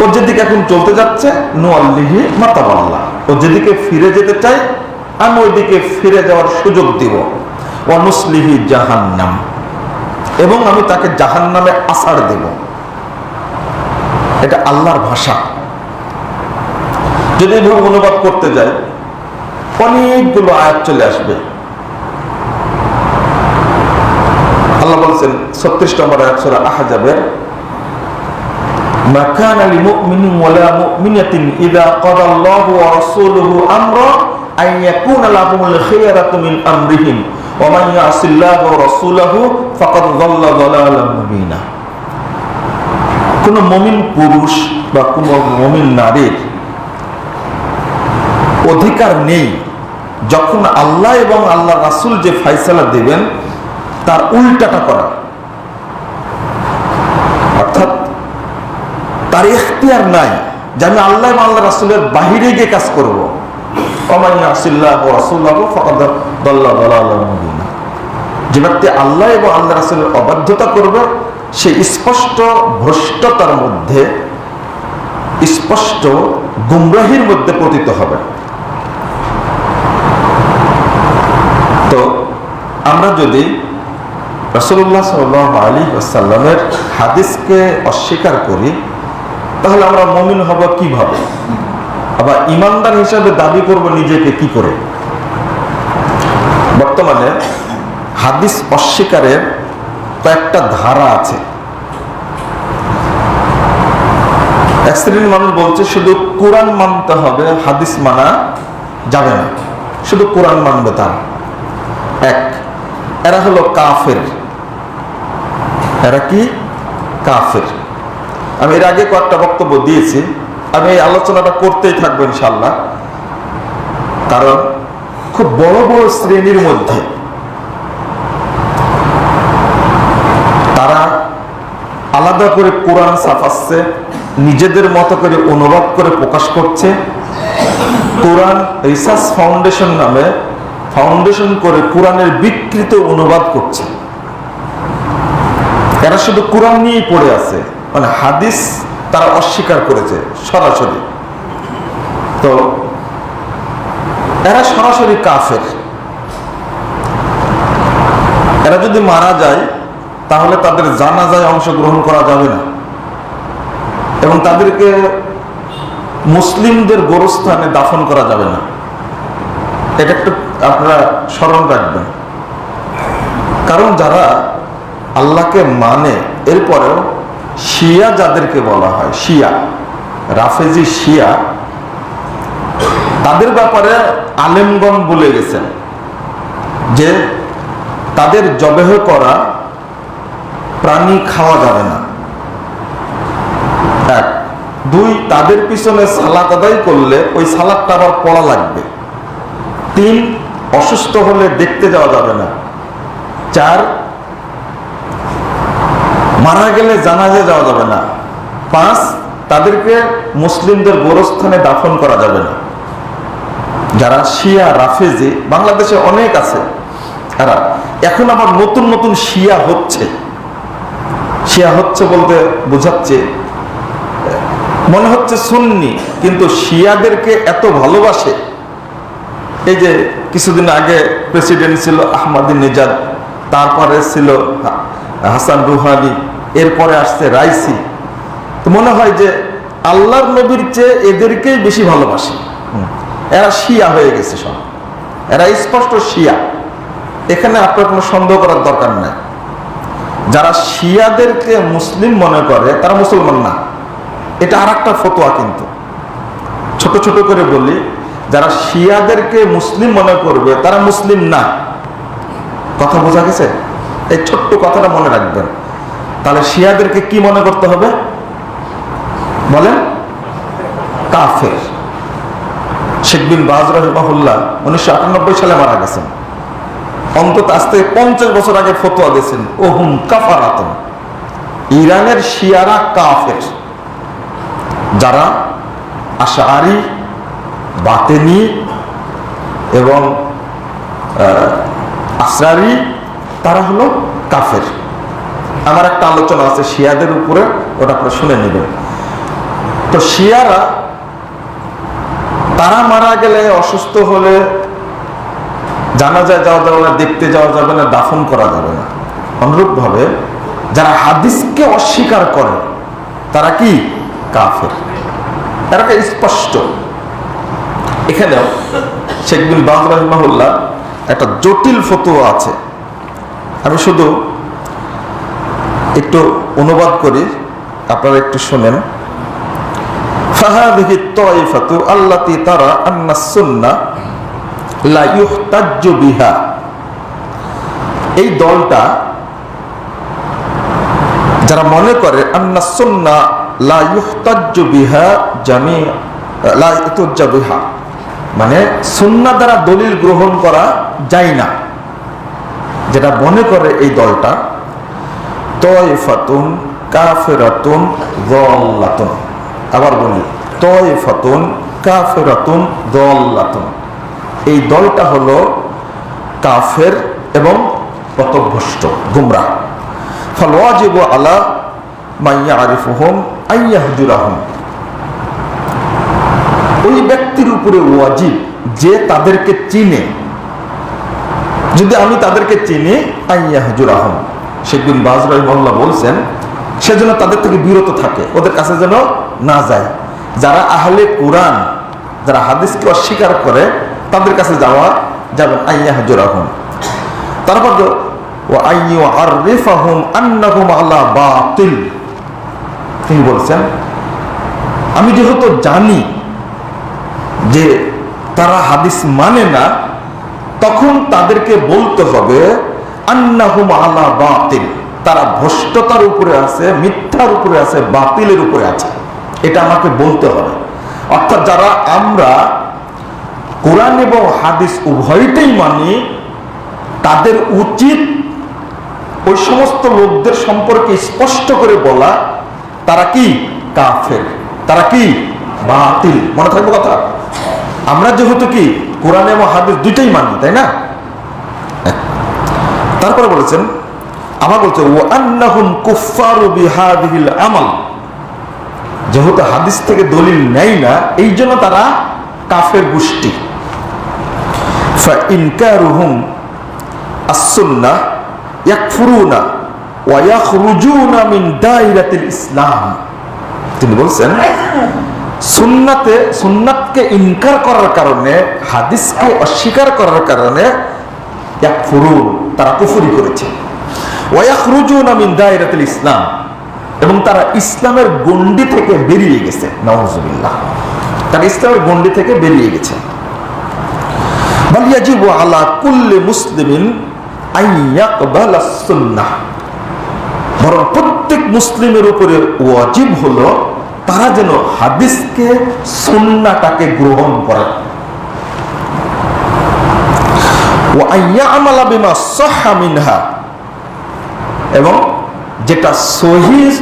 ও যেদিকে এখন চলতে যাচ্ছে নুআল্লিহি মাতাওয়াল্লা, ও যেদিকে ফিরে যেতে চাই আমি ওইদিকে ফিরে যাওয়ার সুযোগ দিব। ওয়া নুসলিহি জাহান্নাম, এবং আমি তাকে জাহান্নামে আছাড় দেব। এটা আল্লাহর ভাষা। যদি এভাবে অনুবাদ করতে যাই অনেকগুলো আয়াত চলে আসবে। আল্লাহ বলছেন 36 নম্বর আয়াত সূরা আহজাবের, মা কানা লিমুমিনিন ওয়ালা মুমিনাতিন ইযা কাদাল্লাহু ওয়া রাসূলুহু আমরা আন ইয়াকুনা লাহুমুল খিয়ারাতু মিন আমরিহিম ওয়া মান ইয়াসিল্লাহু ওয়া রাসূলুহু ফাকাদ যাল্লা যালালাম মুবিনা। কোন মুমিন পুরুষ বা কোন মুমিন নারীর অধিকার নেই যখন আল্লাহ এবং আল্লাহ রাসূল যে ফয়সালা দিবেন তার উল্টাটা করা, অর্থাৎ তার ইখতিয়ার নাই যে আমি আল্লাহ এবং আল্লাহ রাসূলের বাহিরে গিয়ে কাজ করব। ওমান ইয়াসিল্লাহু ওয়া রাসূলুহু ফাকাদ দাল্লা দালালাম মুবিনা। যে ব্যক্তি আল্লাহ এবং আল্লাহ রাসূলের অবাধ্যতা করবে সে স্পষ্ট ভ্রষ্টতার মধ্যে, স্পষ্ট গুমরাহির মধ্যে পতিত হবে। তো আমরা যদি রাসূলুল্লাহ সাল্লাল্লাহু আলাইহি ওয়াসাল্লামের হাদিসকে অস্বীকার করি তাহলে আমরা মুমিন হব কিভাবে? আবার ইমানদার হিসাবে দাবি করব নিজেকে কি করে? বর্তমানে হাদিস অস্বীকারের কয়েকটা ধারা আছে। এক শ্রেণীর মানুষ বলছে শুধু কোরআন মানতে হবে, হাদিস মানা যাবে না, শুধু কোরআন মানবে তারা। এক, এরা হলো কাফের। এরা কি? কাফের। আমি এর আগে কয়েকটা বক্তব্য দিয়েছি, আমি এই আলোচনাটা করতেই থাকবো ইনশাআল্লাহ, কারণ খুব বড় বড় শ্রেণীর মধ্যে তারা আলাদা করে কোরআন ছাপাচ্ছে, নিজেদের মতো করে অনুবাদ করে প্রকাশ করছে। কোরআন রিসার্চ ফাউন্ডেশন নামে ফাউন্ডেশন করে কোরআনের বিকৃত অনুবাদ করছে। এরা শুধু কোরআন নিয়েই পড়ে আছে, মানে হাদিস তারা অস্বীকার করেছে সরাসরি। তো এরা সরাসরি কাফের। এরা যদি মারা যায় তাহলে তাদের জানাজায় অংশগ্রহণ করা যাবে না, এবং তাদেরকে মুসলিমদের গোরস্থানে দাফন করা যাবে না। এটা একটু আপনারা স্মরণ রাখবেন। কারণ যারা আল্লাহকে মানে, এরপরেও শিয়া যাদেরকে বলা হয়, শিয়া রাফেজি শিয়া, তাদের ব্যাপারে আলেমগণ বলে গেছেন যে তাদের জবেহ করা প্রাণী খাওয়া যাবে না। এক, দুই, তাদের পিছনে সালাত আদায় করলে ওই সালাতটা আবার পড়া লাগবে। তিন, অসুস্থ হলে দেখতে যাওয়া যাবে না। চার, মারা গেলে জানাজা যাওয়া যাবে না। পাঁচ, তাদেরকে মুসলিমদের গোরস্থানে দাফন করা যাবে না। যারা শিয়া রাফেজি বাংলাদেশে অনেক আছে, এরা এখন আবার নতুন নতুন শিয়া হচ্ছে। শিয়া হচ্ছে বলতে বোঝাচ্ছে মনে হচ্ছে সুন্নি, কিন্তু শিয়াদেরকে এত ভালোবাসে। এই যে কিছুদিন আগে প্রেসিডেন্ট ছিল আহমদিনেজাদ, তারপরে ছিল হাসান রুহানি, এরপরে আসছে রাইসি। তো মনে হয় যে আল্লাহর নবীর চেয়ে এদেরকেই বেশি ভালোবাসে। এরা শিয়া হয়ে গেছে সব, এরা স্পষ্ট শিয়া। এখানে আপনার কোনো সন্দেহ করার দরকার নাই। যারা শিয়াদেরকে মুসলিম মনে করে তারা মুসলমান না, এটা আর একটা ফতোয়া। কিন্তু ছোট ছোট করে বলি, যারা শিয়াদেরকে মুসলিম মনে করবে তারা মুসলিম না। কথা বোঝা গেছে? এই ছোট্ট কথাটা মনে রাখবেন। তাহলে শিয়াদেরকে কি মনে করতে হবে বলেন? কাফের। শেখ বিন বাজ রাহিমাহুল্লাহ 1998 সালে মারা গেছেন। অন্তত আজ থেকে 50 বছর আগে ফতোয়া দিয়েছেন, ওহুম কাফারাতুন, ইরানের শিয়ারা কাফের। যারা আশআরি, বাতেনি এবং আসরারি, তারা হলো কাফের। আমার একটা আলোচনা আছে শিয়াদের উপরে, ওটা আপনারা শুনে নেবেন। তো শিয়ারা তারা মারা গেলে, অসুস্থ হলে জানাজায় যাওয়া যাবে না, দেখতে যাওয়া যাবে না, দাফন করা যাবে না। অনুরূপ ভাবে যারা হাদিসকে অস্বীকার করে তারা কি কাফের, তারা স্পষ্ট। এখানেও শেখ বিন বাজ রাহিমাহুল্লাহ একটা জটিল ফতোয়া আছে, আমি শুধু একটু অনুবাদ করি, আপনারা একটু শোনেন। ফাহাদিহি তাইফাতু আল্লাতী তারা আন্না সুন্নাহ লা ইহতাজ্জু বিহা, এই দলটা যারা মনে করে আন্না সুন্নাহ লা ইহতাজ্জু বিহা জামি লা ইহতাজ্জু বিহা, মানে সুন্নাহ দ্বারা দলিল গ্রহণ করা যায় না, যেটা মনে করে এই দলটা তাইফাতুন কাফিরাতুন যাল্লাতুন। আবার বলি, তাইফাতুন কাফিরাতুন যাল্লাতুন, এই দলটা হলো কাফের এবং পথভ্রষ্ট, গুমরাহ। ফাল ওয়াজিবু আলা মান ইয়ারিফুহুম আন ইয়াহজুরাহুম, ওই ব্যক্তির উপরে ওয়াজিব যে তাদেরকে চিনে, যদি আমি তাদেরকে চিনি, আন ইয়াহজুরাহুম, শেখ বিন বাজ রাহিমাহুল্লাহ বলছেন সেজন্য তাদের থেকে বিরত থাকে, ওদের কাছে যেন না যায়। যারা আহলে কুরআন, যারা হাদিসকে অস্বীকার করে তাদের কাছে যাওয়া যাবে আন ইয়াহজুরাহুম। তারপর ওয়া আন ইউআররিফাহুম আন্নাহুম আলা বাতিল, তিনি বলছেন আমি যেহেতু জানি যে তারা হাদিস মানে না, তখন তাদেরকে বলতে হবে আন্নাহুম আলা বাতিল, তারা ভ্রষ্টতার উপরে আছে, মিথ্যার উপরে আছে, বাতিলের উপরে আছে, এটা আমাকে বলতে হবে। অর্থাৎ যারা আমরা কোরআন এবং হাদিস উভয়টাই মানি, তাদের উচিত ওই সমস্ত লোকদের সম্পর্কে স্পষ্ট করে বলা তারা কি কাফের, তারা কি বাতিল। মনে থাকবে কথা, আমরা যেহেতু কি কোরআন এবং হাদিস দুইটাই মানি, তাই না? তারপরে বলেছেন, আবার বলছে ওয়া আন্নাহুম কুফফারু বিহাদিহিল আমাল, যেহেতু হাদিস থেকে দলিল নেয় না এই জন্য তারা কাফের গোষ্ঠী। ফা ইনকারুহুম আস-সুন্নাহ ইয়াকফুরুনা ওয়া ইয়াখরুজুনা মিন দায়রাতিল ইসলাম, তিনি বলছেন সুন্নাতকে ইনকার করার কারণে, হাদিসকে অস্বীকার করার কারণে ইয়াকফুরুন, তারা কুফরি করেছে, ওয়া ইয়াখরুজুনা মিন দায়রাতিল ইসলাম, এবং তারা ইসলামের গণ্ডি থেকে বেরিয়ে গেছে, নাউযুবিল্লাহ, তারা ইসলামের গণ্ডি থেকে বেরিয়ে গেছে। বাল ইয়াজিবু আলা কুল্লি মুসলিমিন আন ইয়াকবালা সুন্নাহ, বরং প্রত্যেক মুসলিমের উপরে ওয়াজিব হলো তারা যেন হাদিসকে, সুন্নাহটাকে গ্রহণ করে। ওয়া আন ইয়ামালা বিমা সাহহা মিনহা, এবং যেটা সহিহ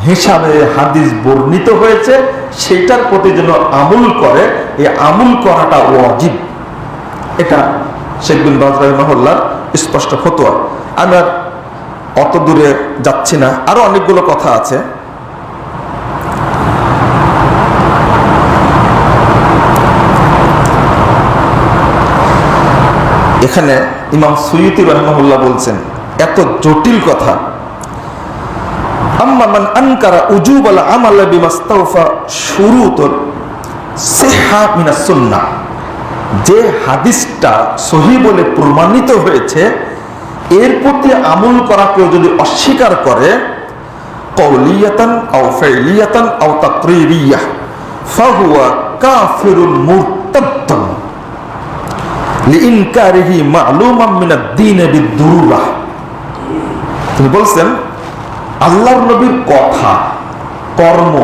হিসাবে হাদিস বর্ণিত হয়েছে সেটার প্রতি যেন আমল করে, এই আমল করাটা ওয়াজিব। এটা শেখ বিন বাজ রাহিমাহুল্লাহর স্পষ্ট ফতোয়া। আমি আর অত দূরে যাচ্ছি না, আরো অনেকগুলো কথা আছে। এখানে ইমাম সুয়ুতি রাহিমাহুল্লাহ বলছেন এত জটিল কথা, আম্মা মান আনকারা উজুবাল আমাল বিমাস্তাওফা শুরুতুল সিহহা মিনাস সুন্নাহ, যে হাদিসটা সহিহ বলে প্রমাণিত হয়েছে এর প্রতি আমল করা কেউ যদি অস্বীকার করে, কওলিয়াতান আও ফাইলিয়াতান আও তাকরিরিয়াহ, ফাহুয়া কাফিরুন মুরতাদ্দুন লিইনকারিহি মা'লুমান মিনাদ দ্বীন বিদ-দুরুরাহ। তিনি বলছেন আল্লাহর নবীর কথা, কর্ম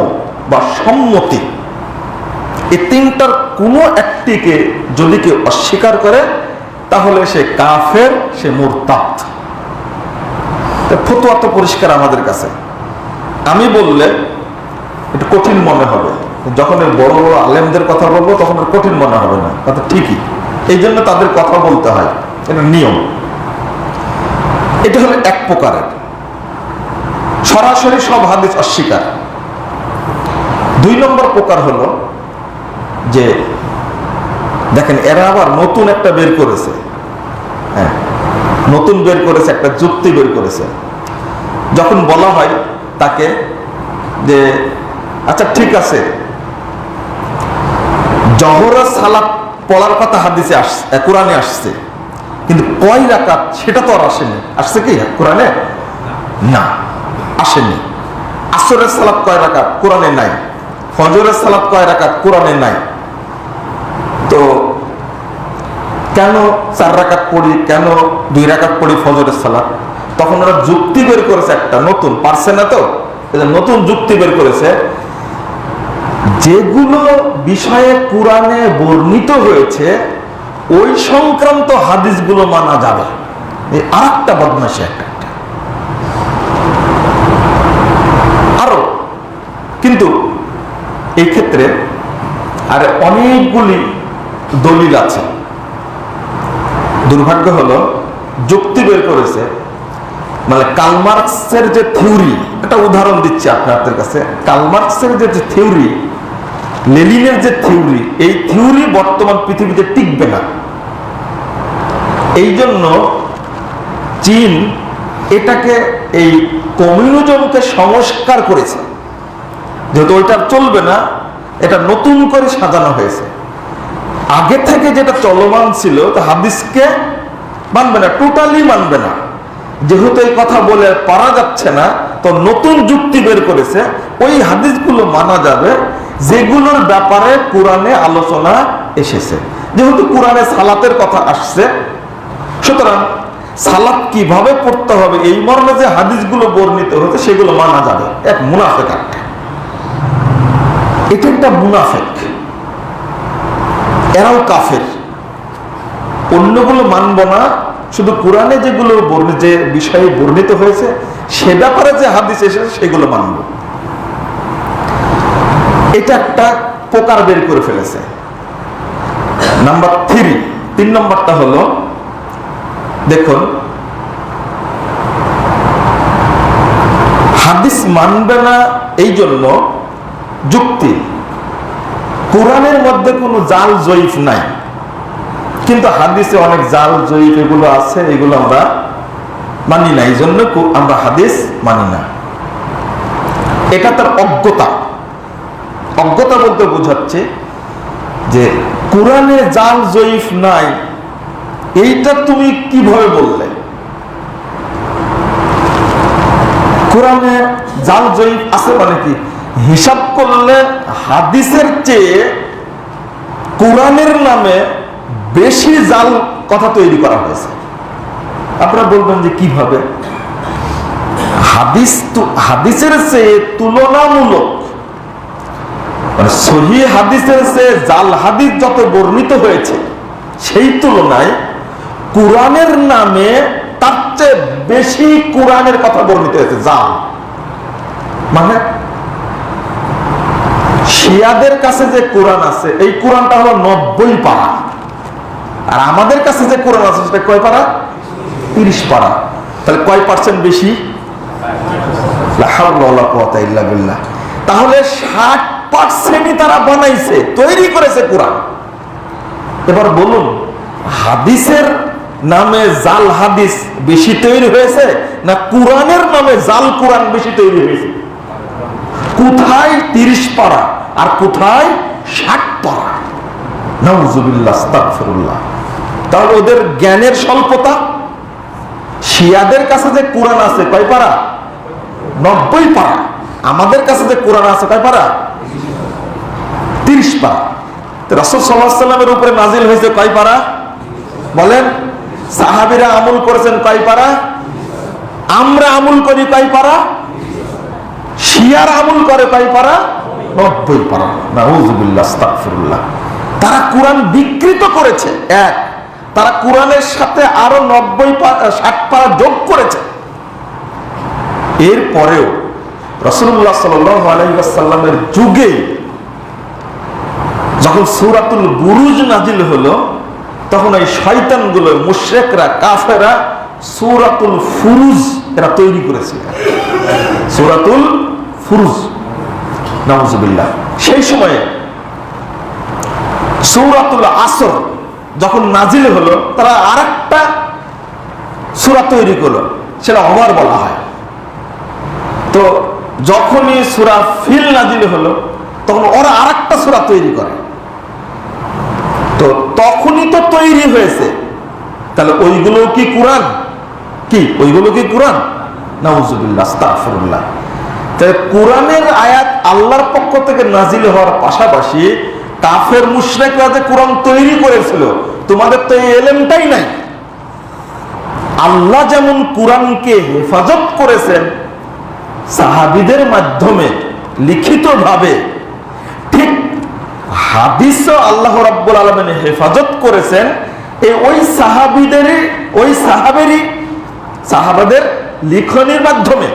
বা সম্মতি, এই তিনটার কোনো একটিকে যদি কেউ অস্বীকার করে তাহলে সে কাফের, সে মুরতাদ। ফতোয়া তো পরিষ্কার আমাদের কাছে, আমি বললে একটু কঠিন মনে হবে, যখন বড় বড় আলেমদের কথা বলবো তখন কঠিন মনে হবে না, তা তো ঠিকই, এই জন্য তাদের কথা বলতে হয়, এটা নিয়ম। এটা হলো এক প্রকারের সরাসরি সব হাদিস অস্বীকার। দুই নম্বর প্রকার হলো যে দেখেন এরা আবার নতুন একটা বের করেছে, হ্যাঁ নতুন বের করেছে, একটা যুক্তি বের করেছে। যখন বলা হয় তাকে যে আচ্ছা ঠিক আছে, জোহরের সালাত পড়ার কথা হাদিসে আসছে, কোরআনে আসছে, কিন্তু কয় রাকাত সেটা তো আর আসেনি। আসছে কি কোরআনে? না, আসেনি। আসরের সালাত কয় রাকাত কোরআনে নাই, ফজরের সালাত কয় রাকাত কোরআনে নাই। তো কেন 4 রাকাত পড়ি, কেন 2 রাকাত পড়ি ফজরের সালাত? তখন ওরা যুক্তি বের করেছে, একটা নতুন, পারছে না তো নতুন যুক্তি বের করেছে, যেগুলো বিষয়ে কোরআনে বর্ণিত হয়েছে ওই সংক্রান্ত হাদিসগুলো মানা যাবে। আর একটা বদমাশি একটা আরো, কিন্তু এই ক্ষেত্রে আর অনেকগুলি দলিল আছে। দুর্ভাগ্য হলো যুক্তি বের করেছে, মানে কার্ল মার্কসের যে থিওরি, একটা উদাহরণ দিচ্ছি আপনাদের কাছে। কার্ল মার্কসের যে থিওরি, লেনিনের যে থিওরি, এই থিওরি বর্তমান পৃথিবীতে টিকবে না। এই জন্য চীন এটাকে, এই কমিউনিজমকে সংস্কার করেছে, যেহেতু ওইটা চলবে না, এটা নতুন করে সাজানো হয়েছে। আগে থেকে যেটা চলমান ছিল, তা হাদিসকে মানবে না, টোটালি মানবে না। যেহেতু এই কথা বলে পারা যাচ্ছে না, তো নতুন যুক্তি বের করেছে, ওই হাদিসগুলো মানা যাবে যেগুলোর ব্যাপারে কোরআনে আলোচনা এসেছে। যেহেতু কোরআনে সালাতের কথা আসছে, সুতরাং সালাত কিভাবে পড়তে হবে এই মর্মে যে হাদিসগুলো বর্ণিত হয়েছে সেগুলো মানা যাবে। এক মুনাফিক, এটা একটা মুনাফিক, এরাও কাফের। অন্যগুলো মানব না, শুধু কোরআনে যেগুলো যে বিষয়ে বর্ণিত হয়েছে সে ব্যাপারে যে হাদিস এসেছে সেগুলো মানব। এটা একটা প্রকার বের করে ফেলেছে। নাম্বার 3 নম্বরটা হলো, দেখুন হাদিস মানবে না এই জন্য যুক্তি, কোরআনের মধ্যে কোনো জাল জয়ীফ নাই, কিন্তু হাদিসে অনেক জাল জয়ীফ এগুলো আছে, এগুলো আমরা মানি না, এই জন্য আমরা হাদিস মানি না। এটা তার অজ্ঞতা। অজ্ঞতা বলতে বোঝাচ্ছে যে কোরআনে জাল জয়ীফ নাই, এইটা তুমি কিভাবে বললে? কোরআনে জাল জয়ীফ আছে মানে কি? হিসাব করলে হাদিসের চেয়ে কোরআনের নামে বেশি জাল কথা তৈরি করা হয়েছে। আপনারা বলবেন যে কিভাবে? হাদিসের চেয়ে তুলনামূলক, মানে সহিহ হাদিসের চেয়ে জাল হাদিস যত বর্ণিত হয়েছে, সেই তুলনায় কোরআনের নামে তার চেয়ে বেশি কোরআনের কথা বর্ণিত হয়েছে জাল। মানে শিয়াদের কাছে যে কোরআন আছে, এই কোরআনটা হলো 90 পারা, আর আমাদের কাছে যে কোরআন আছে সেটা কয় পারা? 30 পারা। তাহলে কয় পার্সেন্ট বেশি? লা হাওলা ওয়ালা কুওয়াতা ইল্লা বিল্লাহ। তাহলে 60% তারা বানাইছে, তৈরি করেছে কোরআন। এবার বলুন, হাদিসের নামে জাল হাদিস বেশি তৈরি হয়েছে না কোরআনের নামে জাল কোরআন বেশি তৈরি হয়েছে? কোথায় 30 পারা আর কোথায় 60 পারা? নাউযুবিল্লাহ, আস্তাগফিরুল্লাহ। তাহলে ওদের জ্ঞানের স্বল্পতা। শিয়াদের কাছে যে কোরআন আছে কয় পারা? 90 পারা। আমাদের কাছে যে কোরআন আছে কয় পারা? 30 পারা। রাসূল সাল্লাল্লাহু আলাইহি ওয়াসাল্লামের উপরে নাজিল হয়েছে কয় পারা? বলেন। সাহাবীরা আমল করেছেন কয় পারা? আমরা আমল করি কয় পারা? শিয়ার আমল করে কয় পারা? 90 পারা। নাউযুবিল্লাহ, আস্তাগফিরুল্লাহ। তারা কোরআন বিকৃত করেছে। এক, তারা কোরআনের সাথে আরো 60 পারা যোগ করেছে। এরপরেও রাসূলুল্লাহ সাল্লাল্লাহু আলাইহি ওয়াসাল্লামের যুগে যখন সূরাতুল বুরুজ নাজিল হলো, তখন এই শয়তানগুলো, মুশরিকরা, কাফেররা সূরাতুল ফুরুজ এরা তৈরি করেছিল। সূরাতুল ফুরুজ, নাউযুবিল্লাহ। সেই সময়ে সূরাতুল আসর যখন নাজিল হলো, তারা আরেকটা সূরা তৈরি করলো, সেটা ওমর বলা হয়। তো যখনই সূরা ফিল নাজিল হলো, তখন ওরা আরেকটা সূরা তৈরি করে। তো তখনই তো তৈরি হয়েছে, তাহলে ওইগুলো কি কোরআন? কি ওইগুলো কি কোরআন? নাউজুবিল্লাহ, আস্তাগফিরুল্লাহ। তাহলে কোরআনের আয়াত আল্লাহর পক্ষ থেকে নাজিল হওয়ার পাশাপাশি কাফের মুশরিকরা যে কোরআন তৈরি করেছিল, তোমাদের তো এই এলেমটাই নাই। আল্লাহ যেমন কোরআনকে হেফাজত করেছেন সাহাবীদের মাধ্যমে লিখিতভাবে, ঠিক হাদিসও আল্লাহ রাব্বুল আলামিন হেফাজত করেছেন ওই সাহাবাদের লিখনির মাধ্যমে।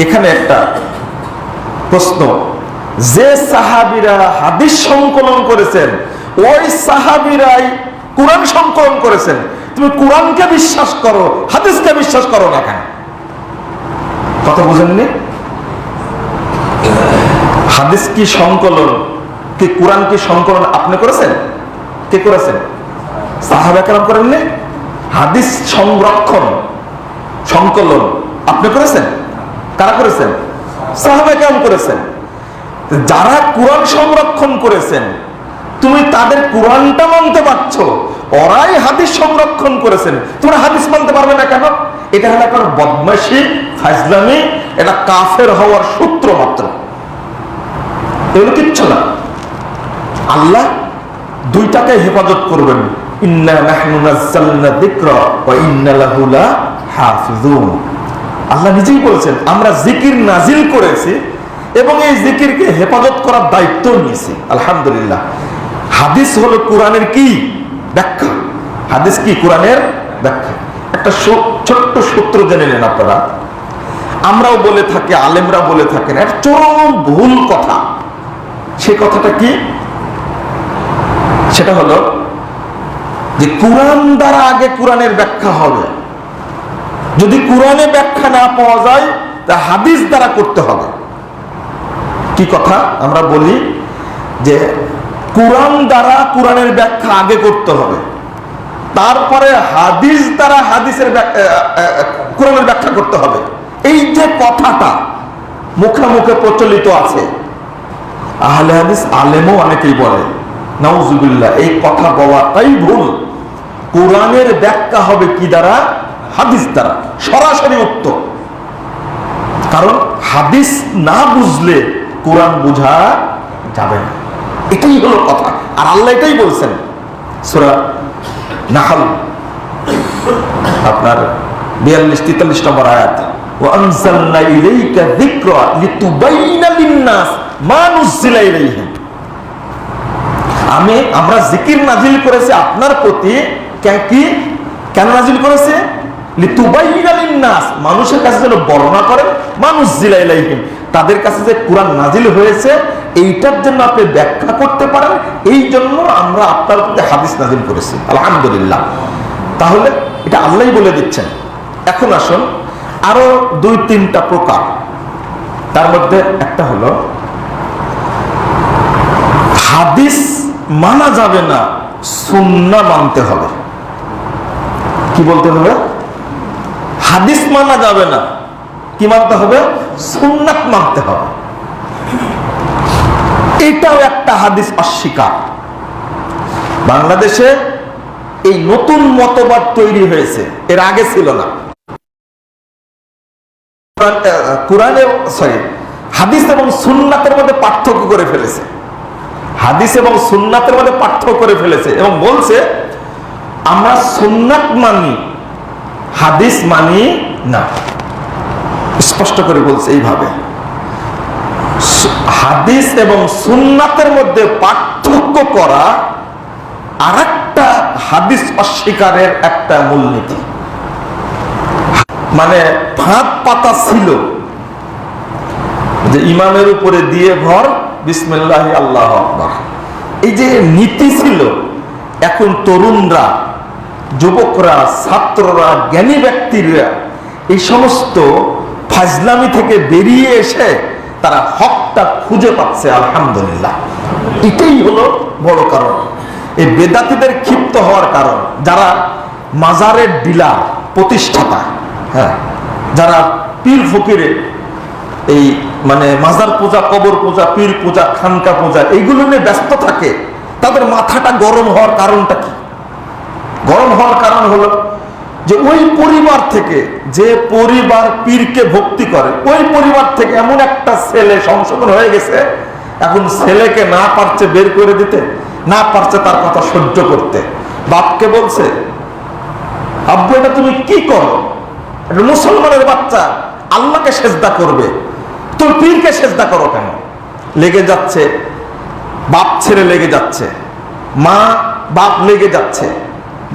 এখানে একটা প্রশ্ন, যে সাহাবীরা হাদিস সংকলন করেছেন ওই সাহাবীরাই কোরআন সংকলন করেছেন, তুমি কোরআনকে বিশ্বাস করো, হাদিসকে বিশ্বাস করো না কেন? কথা বুঝেননি? হাদিস কি সংকলন, কি কোরআন কি সংকলন আপনি করেছেন? কে করেছেন? সাহাবা কেরাম করেননি? হাদিস সংরক্ষণ সংকলন আপনি করেছেন? কারা করেছেন? সাহাবা কেরাম করেছেন। যারা কোরআন সংরক্ষণ করেছেন, তুমি তাদের কোরআনটা মানতে পারছো, ওরাই হাদিস সংরক্ষণ করেছেন, তোমরা হাদিস মানতে পারবে না কেন? এটা হলো একটা বদমাশি, ফাজলামি, এটা কাফের হওয়ার সূত্র মাত্র, এগুলো কিচ্ছু না। আল্লাহ দুইটাকে হেফাজত করবেন, ইন্না নাহনু নাযালনা যিকরা ওয়া ইন্না লাহু লাহাফিজুন। আল্লাহ নিজেই বলেছেন আমরা জিকির নাজিল করেছি এবং এই জিকিরকে হেফাজত করার দায়িত্ব নিয়েছি। আলহামদুলিল্লাহ। হাদিস হলো কোরআনের কি ব্যাখ্যা, হাদিস কি কোরআনের ব্যাখ্যা। একটা ছোট্ট সূত্র জেনে নেন আপনারা। আমরাও বলে থাকি, আলেমরা বলে থাকেন, একটা চরম ভুল কথা। সে কথাটা কি? সেটা হলো যে কোরআন দ্বারা আগে কোরআনের ব্যাখ্যা হবে, যদি কোরআনে ব্যাখ্যা না পাওয়া যায় তা হাদিস দ্বারা করতে হবে। কি কথা আমরা বলি যে কোরআন দ্বারা কোরআনের ব্যাখ্যা আগে করতে হবে, তারপরে হাদিস দ্বারা হাদিসের কোরআনের ব্যাখ্যা করতে হবে। এই যে কথাটা মুখে মুখে প্রচলিত আছে, আহলে হাদিস আলেমও অনেকেই বলে, নাউজুবিল্লাহ, এই কথা বলাটাই ভুল। কোরআনের ব্যাখ্যা হবে কি দ্বারা? হাদিস দ্বারা, সরাসরি উত্তর। কারণ হাদিস না বুঝলে কোরআন বোঝা যাবে না, এটাই হলো কথা। আর আল্লাহ এটাই বলছেন সূরা নাহল আপনার 42-43 নম্বর আয়াত, ওয়া আনজালনা ইলাইকা যিকরা লিতুবাইয়িনা লিন-নাস মা নুযিলা ইলাইহিম। আমরা জিকির নাজিল করেছি আপনার প্রতি, কেন নাজিল করেছে? লিতুবাইয়িনা লিন-নাস, মানুষের কাছে যেন বর্ণনা করেন, মা নুযিলা ইলাইহিম, তাদের কাছে যে কোরআন নাজিল হয়েছে এইটার জন্য আপনি ব্যাখ্যা করতে পারেন, এই জন্য আমরা আপনার প্রতি হাদিস নাজিল করেছি। আলহামদুলিল্লাহ। তাহলে এটা আল্লাহই বলে দিচ্ছেন। এখন আসুন আরো 2-3টা প্রকার, তার মধ্যে একটা হলো হাদিস মানা যাবে না, সুন্নাহ মানতে হবে। কি বলতে হবে? হাদিস মানা যাবে না, কি মানতে হবে? সুন্নাত মানতে হবে। এটাও একটা হাদিস অস্বীকার। বাংলাদেশে এই নতুন মতবাদ তৈরি হয়েছে, এর আগে ছিল না। কোরআনে হাদিস এবং সুন্নাতের মধ্যে পার্থক্য করে ফেলেছে, হাদিস এবং সুন্নাতের মধ্যে পার্থক্য করে ফেলেছে এবং বলছে আমরা সুন্নাত মানি, হাদিস মানি না। স্পষ্ট করে বলছে এইভাবে। হাদিস এবং সুন্নাতের মধ্যে পার্থক্য করা আরেকটা হাদিস অস্বীকারের একটা মূলনীতি। মানে ফাঁদ পাতা ছিল যে ইমামের উপরে দিয়ে ভর, বিসমিল্লাহি আল্লাহু আকবার, এই যে নীতি ছিল। এখন তরুণরা, যুবকরা, ছাত্ররা, জ্ঞানী ব্যক্তিরা এই সমস্ত ফাজলামি থেকে বেরিয়ে এসে তারা হকটা খুঁজে পাচ্ছে, আলহামদুলিল্লাহ। এটাই হলো বড় কারণ, এই বেদাতীদের ক্ষিপ্ত হওয়ার কারণ। যারা মাজারের ডিলার, প্রতিষ্ঠাতা, হ্যাঁ, যারা পীর ফকিরে এই মানে মাজার পূজা, কবর পূজা, পীর পূজা, খানকা পূজা এইগুলো নিয়ে ব্যস্ত থাকে, তাদের মাথাটা গরম হওয়ার কারণটা কি? গরম হওয়ার কারণ হলো যে ওই পরিবার থেকে, যে পরিবার পীরকে ভক্তি করে, ওই পরিবার থেকে এমন একটা ছেলে সংশোধন হয়ে গেছে, এখন ছেলেকে না পারছে বের করে দিতে, না পারছে তার কথা সহ্য করতে। বাপকে বলছে, আব্বু এটা তুমি কি করো? একটা মুসলমানের বাচ্চা আল্লাহকে সেজদা করবে, তুমি পীরকে সেজদা করো কেন? লেগে যাচ্ছে, বাপ ছেড়ে লেগে যাচ্ছে, মা বাপ লেগে যাচ্ছে।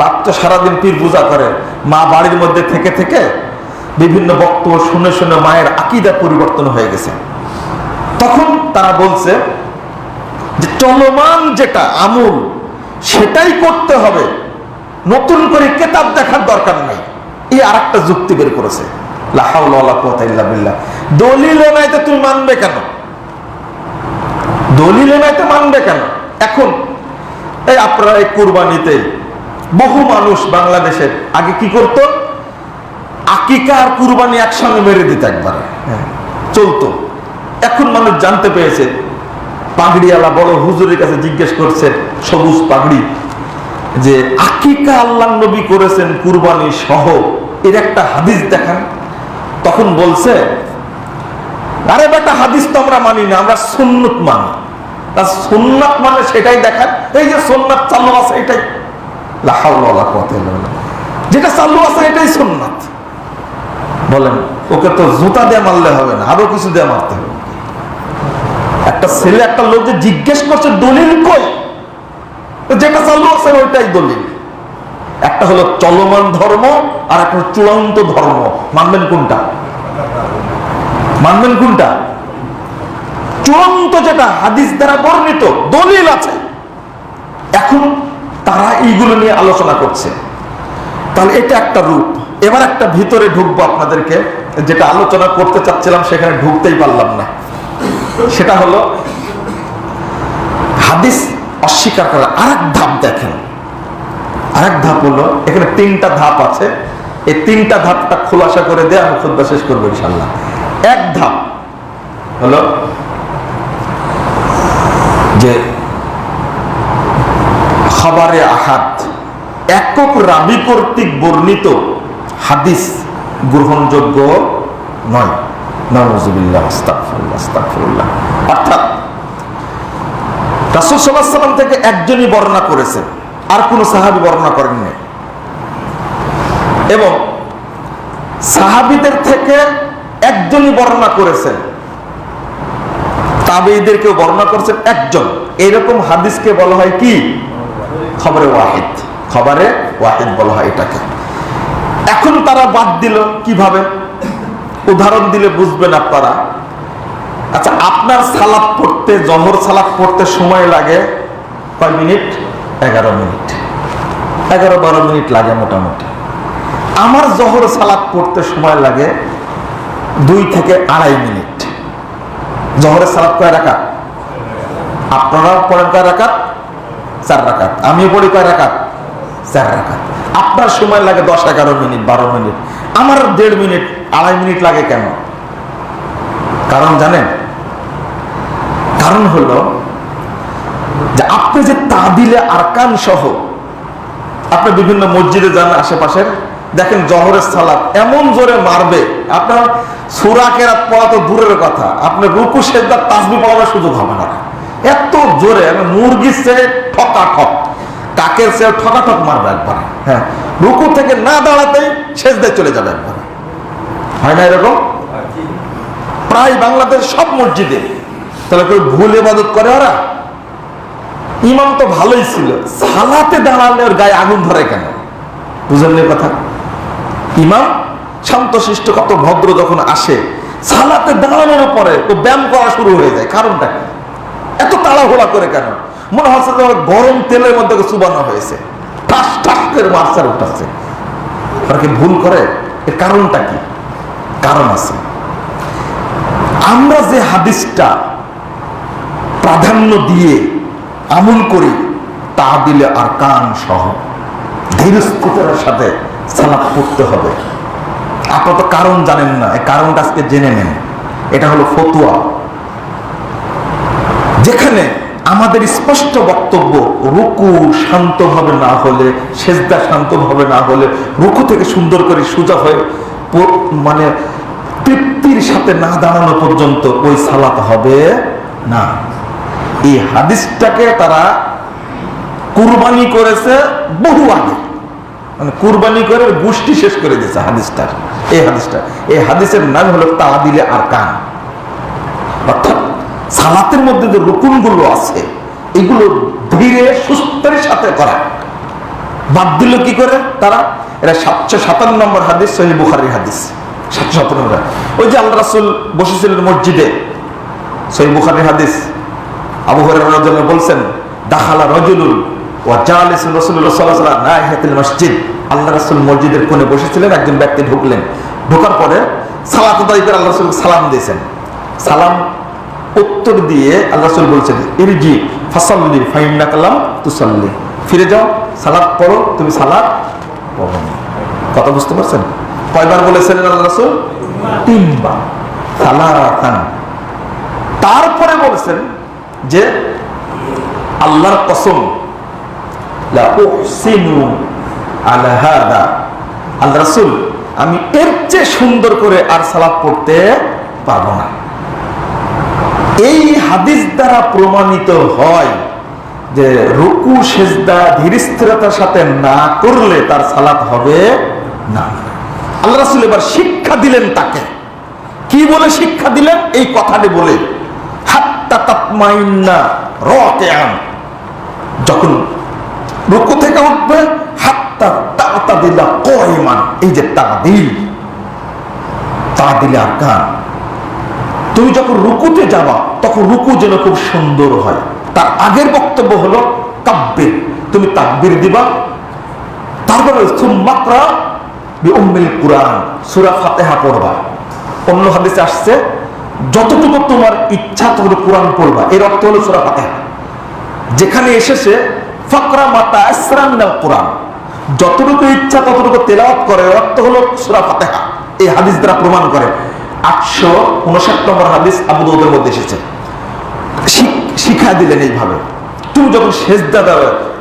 বাপ তো সারাদিন পীর পূজা করে, মা বাড়ির মধ্যে থেকে থেকে বিভিন্ন বক্তব্য শুনে শুনে মায়ের আকীদা পরিবর্তন হয়ে গেছে। তখন তারা বলছে যে চলমান যেটা আমল সেটাই করতে হবে, নতুন করে কিতাব দেখার দরকার নাই। এই আরেকটা যুক্তি বের করেছে, লা হাওলা ওয়ালা কুওয়াতা ইল্লা বিল্লাহ। দলিলও নাই তো তুমি মানবে কেন? দলিলও নাই তো মানবে কেন? এখন এই আপনারা এই কুরবানিতে বহু মানুষ বাংলাদেশের আগে কি করত, আকিকা আর কুরবানি একসঙ্গে মেরে দিত, একবার চলতো। এখন মানুষ জানতে পেরেছে, পাগড়িওয়ালা বড় হুজুরের কাছে জিজ্ঞেস করছে, সবুজ পাগড়ি, যে আকিকা আল্লাহ নবী করেছেন কুরবানি সহ, এর একটা হাদিস দেখান। তখন বলছে, আরে বেটা, হাদিস তো আমরা মানি না, আমরা সুন্নত মানি। তা সুন্নাত মানে সেটাই দেখান, এই যে সুন্নাত চালু আছে এটাই, লা হাওলা ওয়ালা কুওয়াতা ইল্লা বিল্লাহ, যেটা চালু আছে এটাই সুন্নাত। বলেন, ওকে তো জুতা দিয়ে মারলে হবে না, আরো কিছু দিয়ে মারতে হবে। একটা ছেলে, একটা লোক যে জিজ্ঞেস করছে দলিল কই, যেটা চালু আছে ওইটাই দলিল। একটা হলো চলমান ধর্ম, আর একটা চূড়ান্ত ধর্ম। মানবেন কোনটা? মানবেন কোনটা? চূড়ান্ত যেটা হাদিস দ্বারা বর্ণিত, দলিল আছে। এখন তারা এইগুলো নিয়ে আলোচনা করছে। তাহলে এটা একটা রূপ। এবার একটা ভিতরে ঢুকবো আপনাদেরকে, যেটা আলোচনা করতে চাচ্ছিলাম সেখানে ঢুকতেই পারলাম না। সেটা হলো হাদিস অস্বীকার করা আরেক ধাপ। দেখেন, আরেক ধাপ হলো, এখানে তিনটা ধাপ আছে, এই তিনটা ধাপটা খোলাসা করে দিয়ে আমি খুতবা শেষ করবো ইনশাআল্লাহ। এক ধাপ হলো যে খবরে আহাদ, একক রাবী কর্তৃক বর্ণিত হাদিস গ্রহণযোগ্য নয়। নাউযুবিল্লাহ, আস্তাগফিরুল্লাহ, আস্তাগফিরুল্লাহ। অর্থাৎ রাসূল সাল্লাল্লাহু আলাইহি ওয়াসাল্লাম থেকে একজনই বর্ণনা করেছেন, আর কোন সাহাবী বর্ণনা করেননি। এবং সাহাবীদের থেকে একজনই বর্ণনা করেছেন, তাবেঈদেরকেও বর্ণনা করেছেন একজন। এরকম হাদিসকে বলা হয় কি? খবরে ওয়াহিদ। খবরে ওয়াহিদ বলা হয় এটাকে। এখন তারা বাদ দিল কিভাবে? উদাহরণ দিলে বুঝবেন আপনারা। আচ্ছা, আপনার সালাত পড়তে, জোহর সালাত পড়তে সময় লাগে কয় মিনিট? 11 মিনিট, 11-12 মিনিট লাগে মোটামুটি। আমার জোহর সালাত পড়তে সময় লাগে 2 থেকে 2.5 মিনিট। জোহরের সালাত কয় রাকাত? আপনারা পড়েন কয় রাকাত? 4 রাকাত। আমিও পড়ি কয় রাকাত? 4 রাকাত। আপনার সময় লাগে 10-11 মিনিট, 12 মিনিট। আমার 1.5 মিনিট, 2.5 মিনিট লাগে কেন? কারণ জানেন? কারণ হলো যে আপনি যে তাদিলে আরকান সহ আপনি বিভিন্ন মসজিদে যান আশেপাশের, দেখেন জোহরের সালাত এমন জোরে মারবে, আপনার সূরা কেরাত পড়া তো দূরের কথা, আপনি রুকু সেজদা তাসবিহ পড়ার সুযোগ হবে না। এত জোরে, মুরগির চেয়ে ঠকাঠক, কাকের চেয়ে ঠকাঠক মারবে একবার। হ্যাঁ, রুকু থেকে না দাঁড়াতেই সেজদায় চলে যাবে একবার। হয় না এরকম? প্রায় বাংলাদেশ সব মসজিদে। তাহলে কেউ ভুল ইবাদত করে ওরা? ইমাম তো ভালোই ছিল, সালাতে দাঁড়ালে ওর গায়ে আগুন ধরে কেন? বুঝলেন কথা? ইমাম শান্তশিষ্ট, কত ভদ্র, যখন আসে সালাতে দাঁড়ানোর পরে তো ব্যায়াম করা শুরু হয়ে যায়। কারণটা কি? এত তাড়াহুড়া করে কেন? মনে হচ্ছে গরম তেলের মধ্যে চুবানো হয়েছে, ঠাস ঠাস করে মার্চার উঠাচ্ছে। আর কি ভুল করে? এর কারণটা কি? কারণ আছে। আমরা যে হাদিসটা প্রাধান্য দিয়ে আমল করি তা দিলে আর কান সহ ধীরস্থিতার সাথে সালাত পড়তে হবে। আপনারা তো কারণ জানেন না, এই কারণটা আজকে জেনে নেন। এটা হলো ফতোয়া, যেখানে আমাদের স্পষ্ট বক্তব্য রুকু শান্তভাবে না হলে, সেজদা শান্তভাবে না হলে, রুকু থেকে সুন্দর করে সোজা হয়ে মানে তৃপ্তির সাথে না দাঁড়ানো পর্যন্ত ওই সালাত হবে না। এই হাদিসটাকে তারা কুরবানি করেছে বহু আগে, মানে কুরবানি করে গোষ্ঠী শেষ করে দিয়েছে হাদিসটার। এই হাদিসের নাম হলো তাদিলে আরকান। অর্থাৎ সালাতের মধ্যে যে রুকুনগুলো আছে এগুলো ধীরে সুস্থের সাথে করা। বাদ দিল কি করে তারা? এটা 757 নম্বর হাদিস, সহিহ বুখারীর হাদিস 757 নম্বর। ওই যে আল্লাহ রাসূল বসেছিলেন মসজিদে, সহিহ বুখারীর হাদিস, আবু হুরায়রা রাদিয়াল্লাহু আনহু বলছেন, দাখালা রাজুলুন ওয়া জালিসুন রাসূলুল্লাহ সাল্লাল্লাহু আলাইহি ওয়াসাল্লাম নাহিয়াতুল মসজিদ। আল্লাহ রাসূল মসজিদের কোণে বসেছিলেন, একজন ব্যক্তি ঢুকলেন, ঢোকার পরে সালাত আদায় করে আল্লাহ রাসূল সালাম দিয়েছেন। সালাম উত্তর দিয়ে আল্লাহ রাসূল বলছেন, ইরজি ফাসাল্লি ফাইন্নাকা লাম তুসাল্লি, ফিরে যাও, সালাত পড়ো, তুমি সালাত পড়ো না। কথা বুঝতে পারছেন? কয়বার বলেছেন আল্লাহ রাসূল? 3 বার, সালাতান। তারপরে বলেছেন যে আল্লাহর কসম, লা উহসিনু আলা হাদা, আল্লাহ রাসূল আমি এর চেয়ে সুন্দর করে আর সালাত পড়তে পারবো না। এই হাদিস দ্বারা প্রমাণিত হয় যে রুকু সেজদা ধীরস্থিরতার সাথে না করলে তার সালাত হবে না। আল্লাহ রাসূল এবার শিক্ষা দিলেন তাকে। কি বলে শিক্ষা দিলেন? এই কথাটি বলে, হাত্তা তাতমাইন্না রাকিআন, যখন রুকু থেকে উঠবে, হাত্তা তাতাদিলা কায়মান, এই যে তাদিল আরকান, তুমি যখন রুকুতে যাবা তখন রুকু যেন খুব সুন্দর হয়। তার আগের বক্তব্য হলো কাব্বির, তুমি তাকবীর দিবা, তারপরে সুম্মা ইকরা বিউম্মিল কুরআন, সূরা ফাতিহা পড়বা। অন্য হাদিসে আসছে যতটুকু তোমার ইচ্ছা ততটুকু কুরআন পড়বা, এর অর্থ হলো সূরা ফাতিহা। যেখানে এসেছে ফাকরা মা তায়াসসারা মিনাল কুরআন, যতটুকু ইচ্ছা ততটুকু তেলাওয়াত করে, অর্থ হলো সূরা ফাতিহা। এই হাদিস দ্বারা প্রমাণ করে। 859 নম্বর হাদিস আবু দাউদের মধ্যে এসেছে। শিক্ষা দিলেন এইভাবে, তুমি যখন সেজদা দাও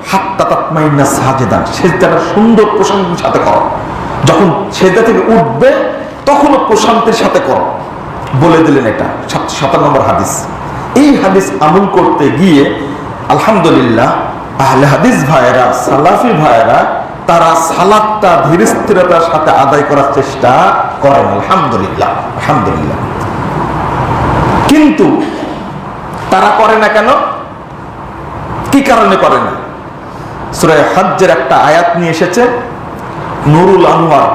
হাত্তা তাতমাইন্না সাজিদান, সেজদাটা সুন্দর প্রশান্তির সাথে করো, যখন সেজদা থেকে উঠবে তখনও প্রশান্তির সাথে করো, বলে দিলেন। এটা 757 নম্বর হাদিস। এই হাদিস আমল করতে গিয়ে আলহামদুলিল্লাহ আহলে হাদিস ভাইয়েরা, সালাফি ভাইয়েরা, তারা সালাতটা ধীরস্থিরতার সাথে আদায় করার চেষ্টা করেন। আলহামদুলিল্লাহ, আলহামদুলিল্লাহ। কিন্তু তারা করে না কেন? কি কারণে করে না? সূরা হজ্জের একটা আয়াত নিয়ে এসেছে, নুরুল আনোয়ার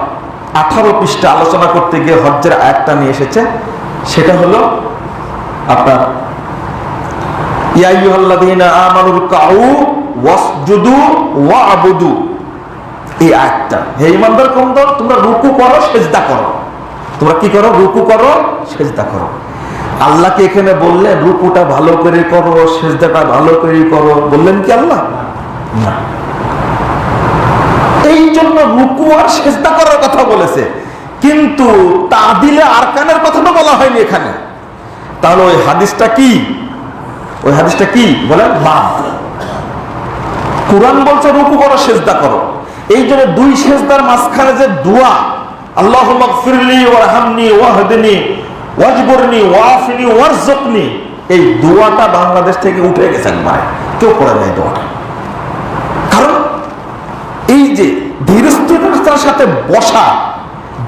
18 পৃষ্ঠা আলোচনা করতে গিয়ে হজ্জের আয়াতটা নিয়ে এসেছে। সেটা হলো আপনার ইয়া আইয়ুহাল্লাযীনা আমানু রুকউ ওয়াসজুদু ওয়া'বুদু, এই আয়াতটা। হে ঈমানদার কওমদল, তোমরা রুকু করো, সিজদা করো। তোমরা কি করো? রুকু করো, সিজদা করো। আল্লাহকে এখানে বললেন রুকুটা ভালো করে করো, সিজদাটা ভালো করে করো, বললেন কি আল্লাহ? না। এই জন্য রুকু আর সিজদা করার কথা বলেছে, কিন্তু তাদিলে আরকানের কথাটা বলা হয়নি এখানে। তাহলে ওই হাদিসটা কি? ওই হাদিসটা কি বলেন? বাদ। কুরআন বলছে রুকু করো, সিজদা করো। এই জন্য 2 সিজদার মাঝখানে যে দোয়া, আল্লাহুম্মা গফিরলি ওয়ারহামনি ওয়াহদিনি ওয়াজবুরনি ওয়াফিনি ওয়ারযুকনি, এই দোয়াটা বাংলাদেশ থেকে উঠে গেছে, ভাই কেউ পড়ে নাই দোয়াটা। কারণ এই যে ধীরস্থিরতার সাথে বসা,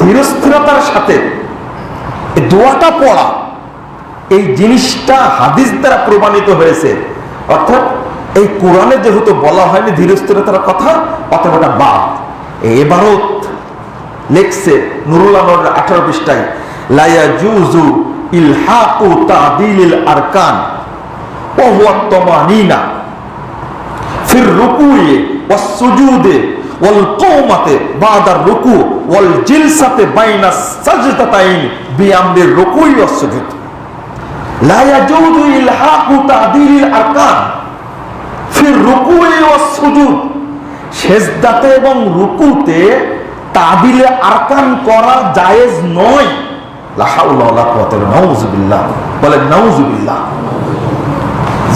ধীরস্থিরতার সাথে এই দোয়াটা পড়া, এই জিনিসটা হাদিস দ্বারা প্রমাণিত হয়েছে। অর্থাৎ এই কোরআনে যেহেতু বলা হয়নি ধীরস্থিরতার কথা, অতএব এটা বাদ। এবারত লেখছে নুরুল আনোয়ার 18 পৃষ্ঠায়, লা ইয়াজুজু ইলহাকু তাদিলিল আরকান ওয়া হুয়া তামানিনা ফির রুকুই ওয়াস সুজুদে ওয়াল কওমাতে বাদার রুকু ওয়াল জিলসাতে বাইনা সাজদাতাইন বিআমরির রুকুই ওয়াস সুজুদ। লা ইয়াজুযু ইলহাকু তা'দিলিল আরকান ফির রুকুই ওয়াস সুজুদ, সিজদাতে এবং রুকুতে তা'দিলে আরকান করা জায়েজ নয়। লা হাওলা ওয়ালা কুওয়াতা ইল্লা বিল্লাহ, নাউযুবিল্লাহ, বলেন নাউযুবিল্লাহ,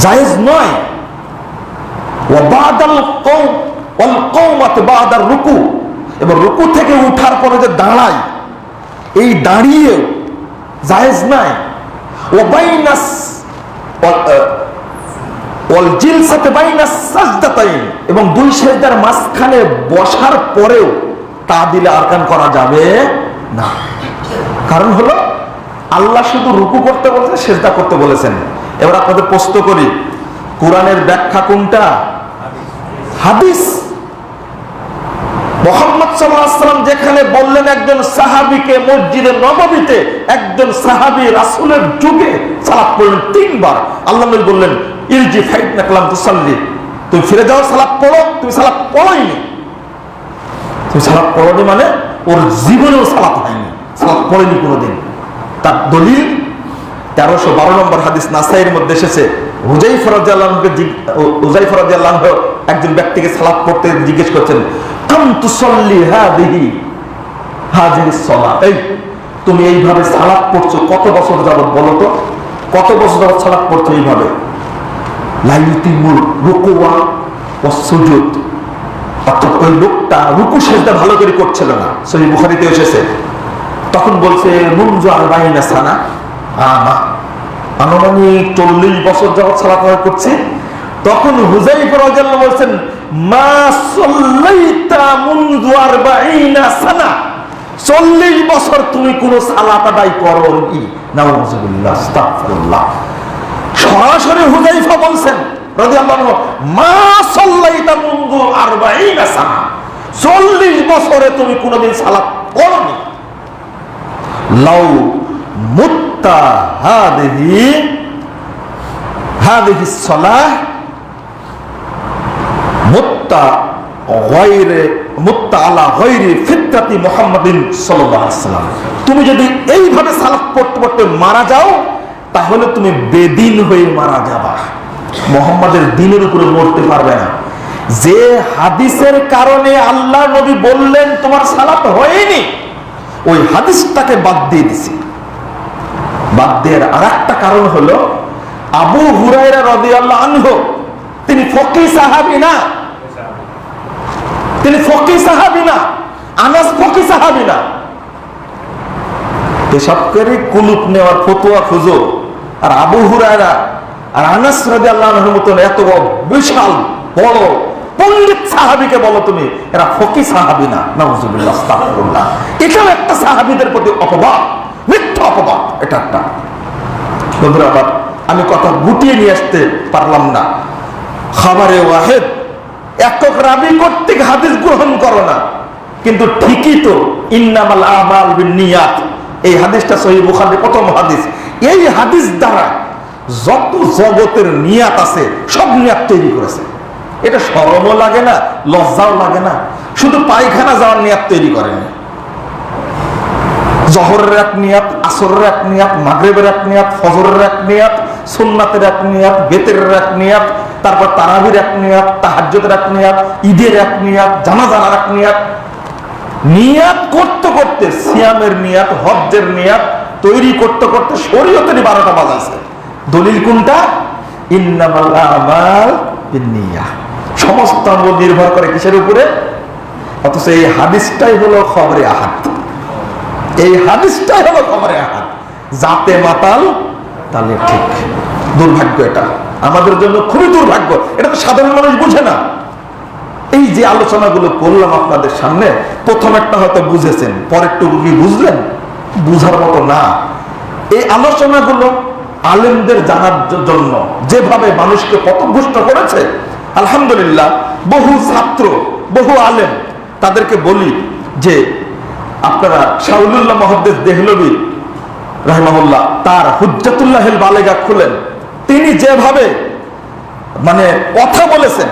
জায়েজ নয়। ওয়া বাদাল কওম ওয়াল কওমাত বাদার রুকু, এবং রুকু থেকে উঠার পরে যে দাঁড়ায়, এই দাঁড়িয়ে জায়েজ নাই। ওয়া বাইনাস ওয়াল জিলসাতে বাইনাস সাজদাতাইন, এবং দুই সিজদার মাঝখানে বসার পরেও তা'দিলে আরকান করা যাবে না। কারণ হলো আল্লাহ শুধু রুকু করতে বলেছেন, সিজদা করতে বলেছেন। এবার আপনাদের প্রশ্ন করি, কোরআনের ব্যাখ্যা কোনটা? হাদিস। মুহাম্মদ সাল্লাল্লাহু আলাইহি ওয়াসাল্লাম যেখানে বললেন একজন সাহাবীকে মসজিদে নববীতে, একজন সাহাবী রাসূলের যুগে সালাত পড়লেন 3 বার, আল্লাহ নবী বললেন ইরজি ফাইন্নাকা লাম তুসাল্লি, তুমি ফিরে যাও, সালাত পড়ো। তুমি সালাত পড়োইনি, তুমি সালাত পড়োনি মানে ওর জীবনেও সালাত হয়নি, সালাত পড়েনি কোনোদিন। তার দলিল 1312 নম্বর হাদিস নাসাইর মধ্যে এসেছে। হুযায়ফা রাদিয়াল্লাহু আনহু একজন ব্যক্তিকে সালাত পড়তে জিজ্ঞেস করছেন, কাম তুসাল্লি হাযিহিস সালাত, এই তুমি এইভাবে সালাত পড়ছো কত বছর যাবত, বলো তো কত বছর যাবত সালাত পড়ছো এইভাবে? লা ইউতিমুল রুকুওয়া ওয়াস সুজুদ, অর্থাৎ ওই লোকটা রুকু সিজদা ভালো করে করছিল না। সহিহ বুখারীতে এসেছে। তখন বলছে মুনযু 40 সানা, আনুমানিক 40 বছর যাবত সালাত করছে। তখন হুযায়ফা রাদিয়াল্লাহু আনহু বলেন মা সাল্লাইতা মুনযু 40 সানা, 40 বছর তুমি কোন সালাত আদায় করোনি। নাউযুবিল্লাহ, আস্তাগফিরুল্লাহ। সরাসরি হুযায়ফা বলছেন রাদিয়াল্লাহু আনহু, মা সাল্লাইতা মুনযু 40 সানা, 40 বছরে তুমি কোনদিন সালাত পড়োনি। লাউ মুত্তা হাদিহি সালাহ মুত্তা আলা গায়রি ফিতরাতি মুহাম্মাদিন সাল্লাল্লাহু আলাইহি ওয়াসাল্লাম, তুমি যদি এইভাবে সালাত পড়তে পড়তে মারা যাও তাহলে তুমি বেদিন হয়ে মারা যাবা, মুহাম্মাদের দ্বীনের উপরে মরতে পারবে না। যে হাদিসের কারণে আল্লাহ নবী বললেন তোমার সালাত হয়নি, ওই হাদিসটাকে বাদ দিয়ে দিছি। বাদ দেওয়ার আরেকটা কারণ হলো আবু হুরায়রা রাদিয়াল্লাহু আনহু তিনি ফকিহ সাহাবী না, তিনি ফকিহ সাহাবী না, আনাস ফকিহ সাহাবী না। পেশাব করে কুলুপ নেওয়ার ফতোয়া খুঁজো, আর আবু হুরায়রা আর আনাস রাদিয়াল্লাহু আনহুর মতন এত বিশাল বড় পণ্ডিত সাহাবীকে বলো তুমি এরা ফকিহ সাহাবী না। নাউযুবিল্লাহ, আস্তাগফিরুল্লাহ। এটাও একটা সাহাবীদের প্রতি অপবাদ, মিথ্যা অপবাদ। এটা একটা। বন্ধুরা, আবার আমি কথা গুটিয়ে নিয়ে আসতে পারলাম না। খাবারে ওয়াহিদ, একক রাবি কর্তৃক হাদিস গ্রহণ করো না, কিন্তু ঠিকই তো ইন্নামাল আমাল বিন্নিয়াত, এই হাদিসটা সহিহ বুখারীর প্রথম হাদিস। এই হাদিস দ্বারা যত জগতের নিয়াত আছে সব নিয়াত তৈরি করেছে। এটা শরমও লাগে না, লজ্জাও লাগে না। শুধু পায়খানা যাওয়ার নিয়াত তৈরি করেনি, জহরের এক নিয়াত, আসরের এক নিয়াত, মাগরিবের এক নিয়াত, ফজরের এক নিয়াত, সুন্নাতের এক নিয়াত, বেতের এক নিয়াত, তারপর তারাবির এক নিয়াত, তাহাজ্জুদের এক নিয়াত, ঈদের এক নিয়াত, জানাজার এক নিয়াত। নিয়াত করতে করতে সিয়ামের নিয়াত, হজ্জের নিয়াত তৈরি করতে করতে শরীয়তের 12টা বাজাইছে। দলিল কোনটা? ইন্নামাল আমাল বিন্নিয়াহ। সমস্ত আমল নির্ভর করে কিসের উপরে? অথচ এই হাদিসটাই হলো খবরে আহাদ। এই হাদিসটাই হলো খবরে আহাদ। যাতে মাতাল তাহলে ঠিক। দুর্ভাগ্য, এটা আমাদের জন্য খুবই দুর্ভাগ্য। এটা তো সাধারণ মানুষ বুঝে না। এই যে আলোচনাগুলো করলাম আপনাদের সামনে, প্রথম একটা হয়তো বুঝেছেন, পরেরটুকু কি বুঝলেন? বুঝার মতো না। এই আলোচনাগুলো আলেমদের জানার জন্য যেভাবে মানুষকে পথভ্রষ্ট করেছে, আলহামদুলিল্লাহ বহু ছাত্র, বহু আলেম, তাদেরকে বলি যে আপনারা শাহুলুল্লাহ মুহাদ্দিস দেহলভী রাহিমাহুল্লাহ তার হুজ্জাতুল্লাহিল বালেগা খুলেন। তিনি যেভাবে মানে কথা বলেছেন,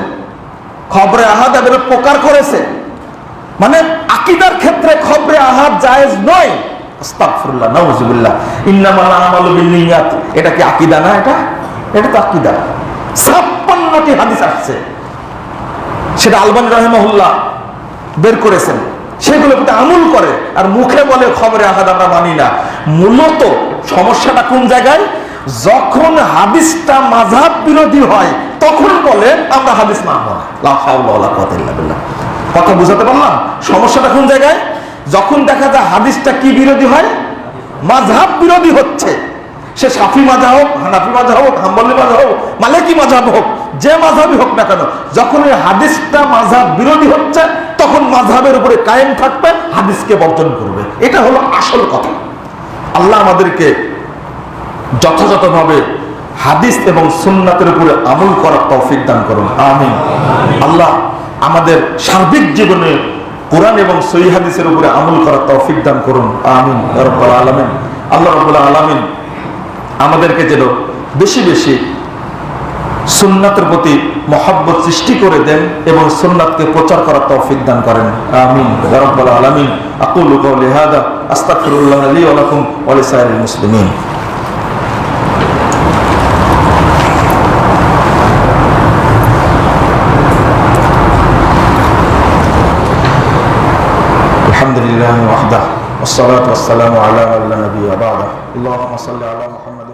খবরে আহাদ এর প্রকার করেছে, মানে আকীদার ক্ষেত্রে খবরে আহাদ জায়েজ নয়, আস্তাগফিরুল্লাহ, নাউযুবিল্লাহ। ইন্নামাল আমালু বিন্নিয়াত, এটা কি আকীদা না? এটা তো আকীদা। 56টি হাদিস আসছে, সেটা আলবানী রাহিমাহুল্লাহ বের করেছেন। সেগুলো প্রতি আমল করে, আর মুখে বলে খবরে আহাদ আমরা মানি না। মূলত সমস্যাটা কোন জায়গায়? যখন হাদিসটা মাযহাব বিরোধী হয় তখন বলে আমরা হাদিস মানব না। লা হাওলা ওয়ালা কুওয়াতা ইল্লা বিল্লাহ। কথা বুঝাতে পারলাম? সমস্যাটা কোন জায়গায়? যখন দেখা যায় হাদিসটা কি বিরোধী হয়? মাযহাব বিরোধী হচ্ছে। সে শাফি মাযহাব হোক, হানাফি মাযহাব হোক, হাম্বলি মাযহাব হোক, মালিকি মাযহাব হোক, যে মাযহাবই হোক না কেন, যখন এই হাদিসটা মাযহাব বিরোধী হচ্ছে তখন মাযহাবের উপরে কায়েম থাকবে, হাদিসকে বর্জন করবে। এটা হলো আসল কথা। আল্লাহ আমাদেরকে যথাযথভাবে হাদিস এবং সুন্নাতের উপরে আমল করার তৌফিক দান করুন, আমিন। আল্লাহ আমাদের সার্বিক জীবনে কোরআন এবং সহিহ হাদিসের উপরে আমল করার তৌফিক দান করুন, আমিন ইয়া রাব্বাল আলামিন। আল্লাহ রাব্বুল আলামিন আমাদেরকে যেন বেশি বেশি সুন্নাতের প্রতি মহব্বত সৃষ্টি করে দেন এবং সুন্নাতকে প্রচার করার তৌফিক দান করেন, আমিন ইয়া রাব্বাল আলামিন। আকুলু কাওলি হাযা আস্তাগফিরুল্লাহ লি ওয়া লাকুম ওয়া লিসাইরিল মুসলিমিন। আলহামদুলিল্লাহি ওয়াহদাহু ওয়াসসালাতু ওয়াসসালামু আলা মান লা নাবিয়্যা বা'দাহু। আল্লাহুম্মা সাল্লি আলা মুহাম্মাদ।